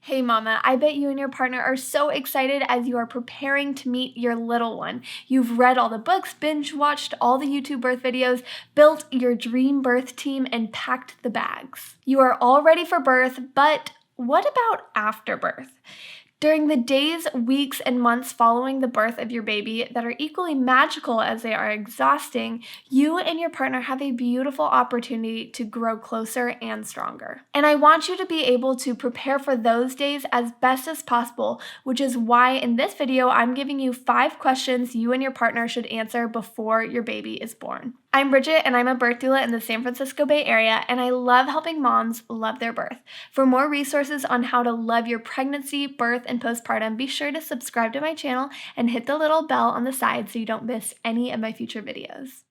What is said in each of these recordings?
Hey mama, I bet you and your partner are so excited as you are preparing to meet your little one. You've read all the books, binge watched all the YouTube birth videos, built your dream birth team, and packed the bags. You are all ready for birth, but what about after birth? During the days, weeks, and months following the birth of your baby that are equally magical as they are exhausting, you and your partner have a beautiful opportunity to grow closer and stronger. And I want you to be able to prepare for those days as best as possible, which is why in this video, I'm giving you 5 questions you and your partner should answer before your baby is born. I'm Bridget, and I'm a birth doula in the San Francisco Bay Area, and I love helping moms love their birth. For more resources on how to love your pregnancy, birth, and postpartum, be sure to subscribe to my channel and hit the little bell on the side so you don't miss any of my future videos.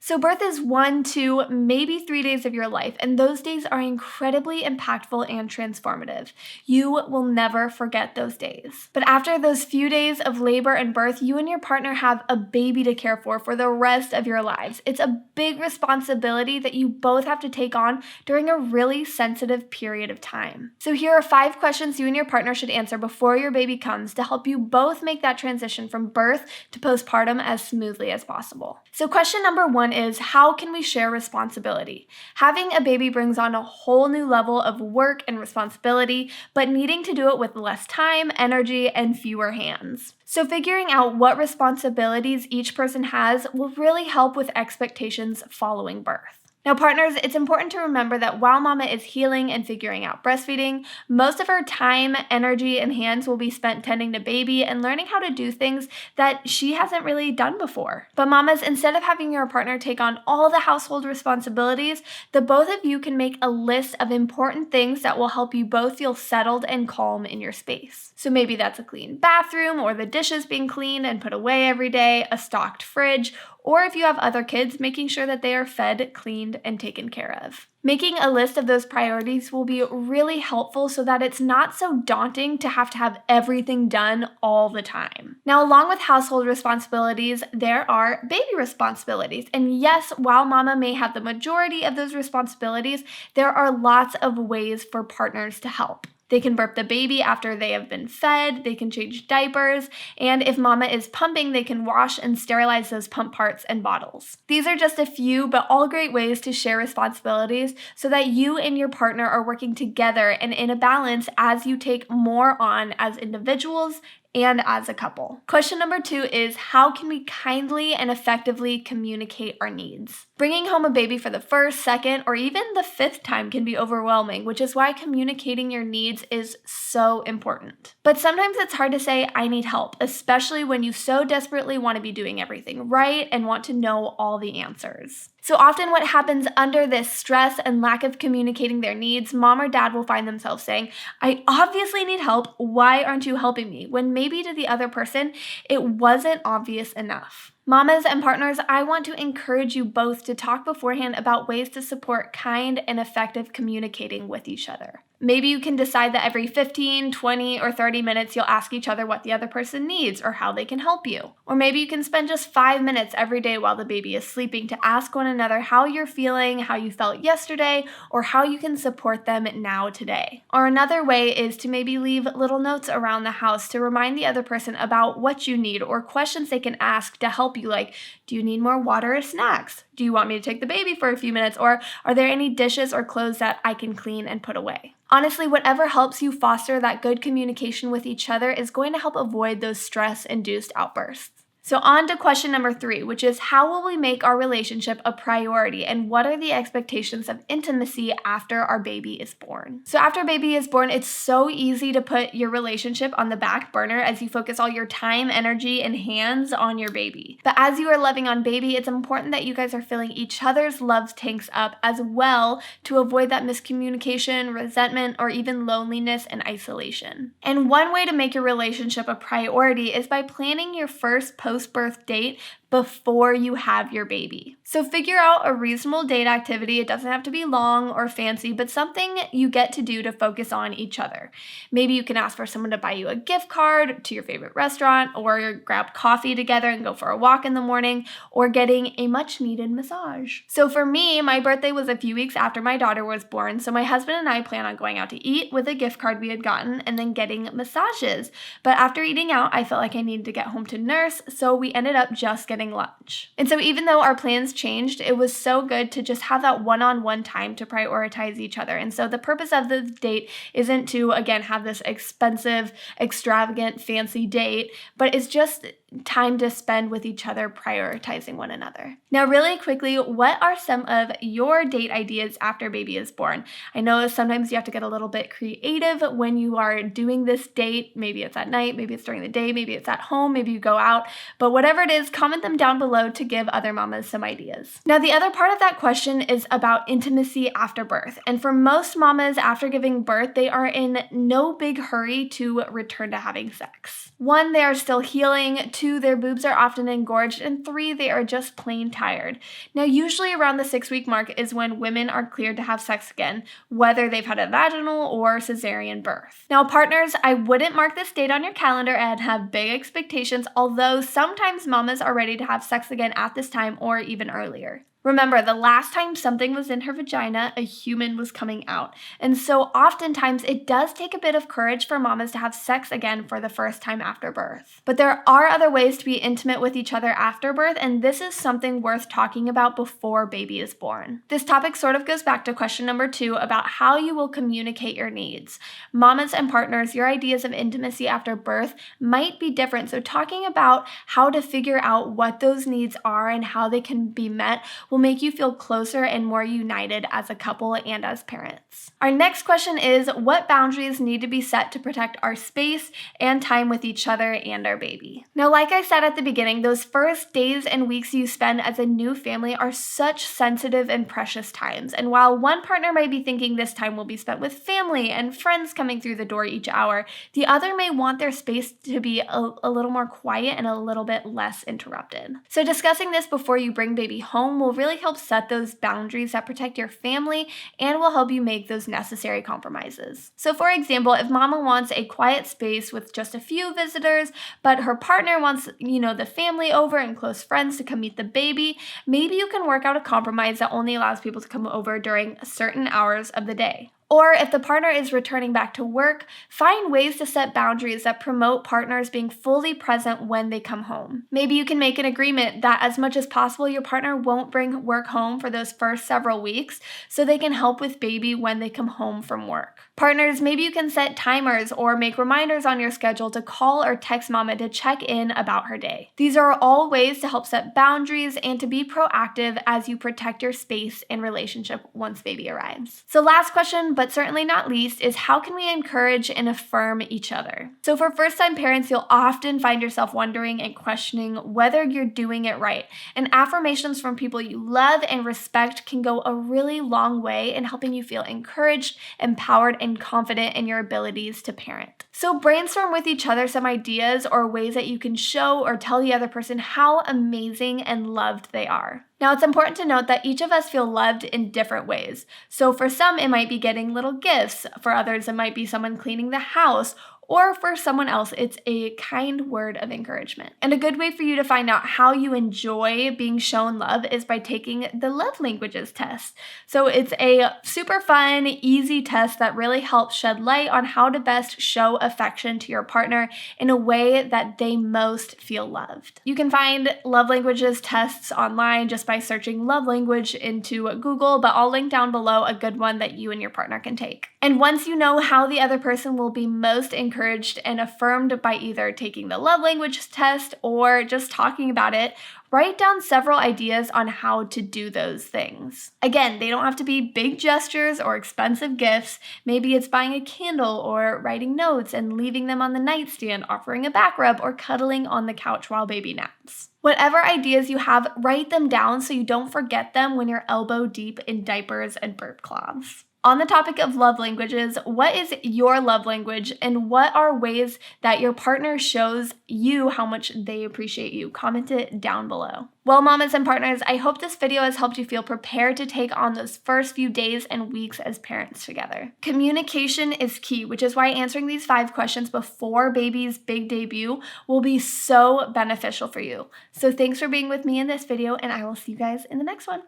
So birth is 1, 2, maybe 3 days of your life, and those days are incredibly impactful and transformative. You will never forget those days. But after those few days of labor and birth, you and your partner have a baby to care for the rest of your lives. It's a big responsibility that you both have to take on during a really sensitive period of time. So here are 5 questions you and your partner should answer before your baby comes to help you both make that transition from birth to postpartum as smoothly as possible. So question number 1 is, how can we share responsibility? Having a baby brings on a whole new level of work and responsibility, but needing to do it with less time, energy, and fewer hands. So figuring out what responsibilities each person has will really help with expectations following birth. Now, partners, it's important to remember that while mama is healing and figuring out breastfeeding, most of her time, energy, and hands will be spent tending to baby and learning how to do things that she hasn't really done before. But mamas, instead of having your partner take on all the household responsibilities, the both of you can make a list of important things that will help you both feel settled and calm in your space. So maybe that's a clean bathroom, or the dishes being cleaned and put away every day, a stocked fridge, or if you have other kids, making sure that they are fed, cleaned, and taken care of. Making a list of those priorities will be really helpful so that it's not so daunting to have everything done all the time. Now, along with household responsibilities, there are baby responsibilities. And yes, while mama may have the majority of those responsibilities, there are lots of ways for partners to help. They can burp the baby after they have been fed, they can change diapers, and if mama is pumping, they can wash and sterilize those pump parts and bottles. These are just a few, but all great ways to share responsibilities so that you and your partner are working together and in a balance as you take more on as individuals and as a couple. Question number 2 is, how can we kindly and effectively communicate our needs? Bringing home a baby for the first, second, or even the 5th time can be overwhelming, which is why communicating your needs is so important. But sometimes it's hard to say, I need help, especially when you so desperately want to be doing everything right and want to know all the answers. So often what happens under this stress and lack of communicating their needs, mom or dad will find themselves saying, I obviously need help, why aren't you helping me? When maybe to the other person, it wasn't obvious enough. Mamas and partners, I want to encourage you both to talk beforehand about ways to support kind and effective communicating with each other. Maybe you can decide that every 15, 20, or 30 minutes you'll ask each other what the other person needs or how they can help you. Or maybe you can spend just 5 minutes every day while the baby is sleeping to ask one another how you're feeling, how you felt yesterday, or how you can support them now today. Or another way is to maybe leave little notes around the house to remind the other person about what you need or questions they can ask to help you, like, do you need more water or snacks? Do you want me to take the baby for a few minutes? Or are there any dishes or clothes that I can clean and put away? Honestly, whatever helps you foster that good communication with each other is going to help avoid those stress-induced outbursts. So on to question number 3, which is, how will we make our relationship a priority, and what are the expectations of intimacy after our baby is born? So after baby is born, it's so easy to put your relationship on the back burner as you focus all your time, energy, and hands on your baby. But as you are loving on baby, it's important that you guys are filling each other's love tanks up as well to avoid that miscommunication, resentment, or even loneliness and isolation. And one way to make your relationship a priority is by planning your first post-birth date before you have your baby. So figure out a reasonable date activity. It doesn't have to be long or fancy, but something you get to do to focus on each other. Maybe you can ask for someone to buy you a gift card to your favorite restaurant, or grab coffee together and go for a walk in the morning, or getting a much needed massage. So for me, my birthday was a few weeks after my daughter was born, so my husband and I plan on going out to eat with a gift card we had gotten and then getting massages. But after eating out, I felt like I needed to get home to nurse, so we ended up just getting lunch. And so even though our plans changed, it was so good to just have that one-on-one time to prioritize each other. And so the purpose of the date isn't to, again, have this expensive, extravagant, fancy date, but it's just time to spend with each other, prioritizing one another. Now, really quickly, what are some of your date ideas after baby is born? I know sometimes you have to get a little bit creative when you are doing this date. Maybe it's at night, maybe it's during the day, maybe it's at home, maybe you go out, but whatever it is, comment them down below to give other mamas some ideas. Now, the other part of that question is about intimacy after birth. And for most mamas after giving birth, they are in no big hurry to return to having sex. 1, they are still healing. 2, their boobs are often engorged. And 3, they are just plain tired. Now, usually around the 6-week mark is when women are cleared to have sex again, whether they've had a vaginal or cesarean birth. Now, partners, I wouldn't mark this date on your calendar and have big expectations, although sometimes mamas are ready to have sex again at this time or even earlier. Remember, the last time something was in her vagina, a human was coming out. And so oftentimes it does take a bit of courage for mamas to have sex again for the first time after birth. But there are other ways to be intimate with each other after birth, and this is something worth talking about before baby is born. This topic sort of goes back to question number 2 about how you will communicate your needs. Mamas and partners, your ideas of intimacy after birth might be different, so talking about how to figure out what those needs are and how they can be met will make you feel closer and more united as a couple and as parents. Our next question is, what boundaries need to be set to protect our space and time with each other and our baby? Now, like I said at the beginning, those first days and weeks you spend as a new family are such sensitive and precious times. And while one partner might be thinking this time will be spent with family and friends coming through the door each hour, the other may want their space to be a little more quiet and a little bit less interrupted. So discussing this before you bring baby home will really help set those boundaries that protect your family and will help you make those necessary compromises. So for example, if mama wants a quiet space with just a few visitors, but her partner wants, the family over and close friends to come meet the baby, maybe you can work out a compromise that only allows people to come over during certain hours of the day. Or if the partner is returning back to work, find ways to set boundaries that promote partners being fully present when they come home. Maybe you can make an agreement that as much as possible, your partner won't bring work home for those first several weeks so they can help with baby when they come home from work. Partners, maybe you can set timers or make reminders on your schedule to call or text mama to check in about her day. These are all ways to help set boundaries and to be proactive as you protect your space and relationship once baby arrives. So last question, but certainly not least, is how can we encourage and affirm each other? So for first-time parents, you'll often find yourself wondering and questioning whether you're doing it right. And affirmations from people you love and respect can go a really long way in helping you feel encouraged, empowered, and confident in your abilities to parent. So brainstorm with each other some ideas or ways that you can show or tell the other person how amazing and loved they are. Now, it's important to note that each of us feel loved in different ways. So for some, it might be getting little gifts. For others, it might be someone cleaning the house. Or for someone else, it's a kind word of encouragement. And a good way for you to find out how you enjoy being shown love is by taking the love languages test. So it's a super fun, easy test that really helps shed light on how to best show affection to your partner in a way that they most feel loved. You can find love languages tests online just by searching love language into Google, but I'll link down below a good one that you and your partner can take. And once you know how the other person will be most encouraged and affirmed by either taking the love language test or just talking about it, write down several ideas on how to do those things. Again, they don't have to be big gestures or expensive gifts. Maybe it's buying a candle or writing notes and leaving them on the nightstand, offering a back rub, or cuddling on the couch while baby naps. Whatever ideas you have, write them down so you don't forget them when you're elbow deep in diapers and burp cloths. On the topic of love languages, what is your love language and what are ways that your partner shows you how much they appreciate you? Comment it down below. Well, mamas and partners, I hope this video has helped you feel prepared to take on those first few days and weeks as parents together. Communication is key, which is why answering these 5 questions before baby's big debut will be so beneficial for you. So thanks for being with me in this video, and I will see you guys in the next one.